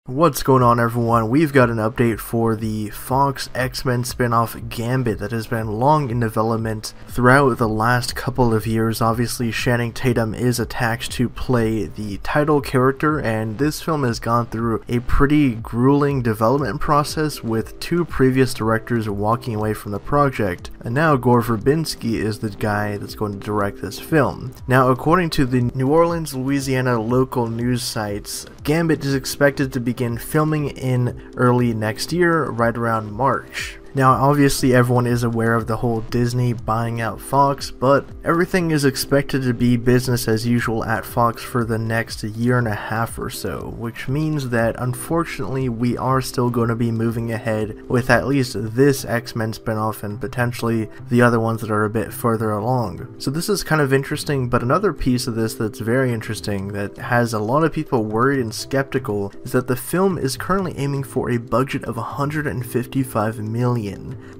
What's going on, everyone? We've got an update for the Fox X-Men spin-off Gambit that has been long in development throughout the last couple of years. Obviously, Channing Tatum is attached to play the title character, and this film has gone through a pretty grueling development process with two previous directors walking away from the project, and now Gore Verbinski is the guy that's going to direct this film. Now, according to the New Orleans, Louisiana local news sites, Gambit is expected to begin filming in early next year, right around March. Now, obviously everyone is aware of the whole Disney buying out Fox, but everything is expected to be business as usual at Fox for the next year and a half or so, which means that unfortunately we are still going to be moving ahead with at least this X-Men spinoff and potentially the other ones that are a bit further along. So this is kind of interesting, but another piece of this that's very interesting that has a lot of people worried and skeptical is that the film is currently aiming for a budget of $155 million.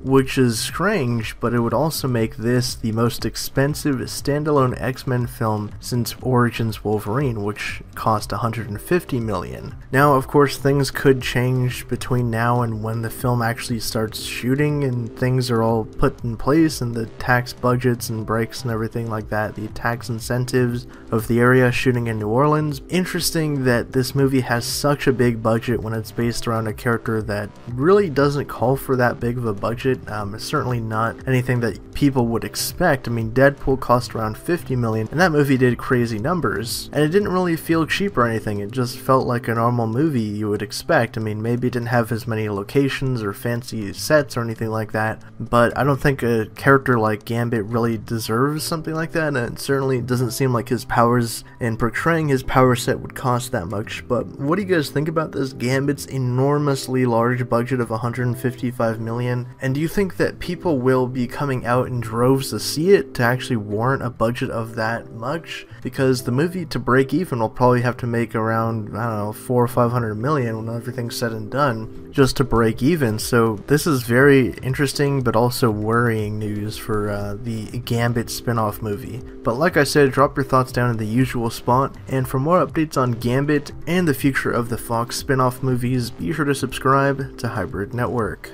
Which is strange, but it would also make this the most expensive standalone X-Men film since Origins Wolverine, which cost $150 million. Now, of course, things could change between now and when the film actually starts shooting and things are all put in place and the tax budgets and breaks and everything like that, the tax incentives of the area shooting in New Orleans. Interesting that this movie has such a big budget when it's based around a character that really doesn't call for that big of a budget. It's certainly not anything that people would expect. I mean, Deadpool cost around $50 million, and that movie did crazy numbers, and it didn't really feel cheap or anything. It just felt like a normal movie you would expect. I mean, maybe it didn't have as many locations or fancy sets or anything like that, but I don't think a character like Gambit really deserves something like that, and it certainly doesn't seem like his powers and portraying his power set would cost that much. But what do you guys think about this Gambit's enormously large budget of $155 million? And do you think that people will be coming out in droves to see it to actually warrant a budget of that much? Because the movie, to break even, will probably have to make around, I don't know, 400 or 500 million when everything's said and done just to break even. So this is very interesting but also worrying news for the Gambit spin-off movie. But like I said, drop your thoughts down in the usual spot, and for more updates on Gambit and the future of the Fox spin-off movies, be sure to subscribe to Hybrid Network.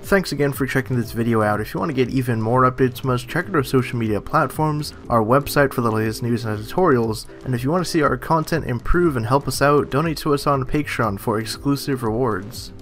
Thanks again for checking this video out. If you want to get even more updates from us, check out our social media platforms, our website for the latest news and tutorials, and if you want to see our content improve and help us out, donate to us on Patreon for exclusive rewards.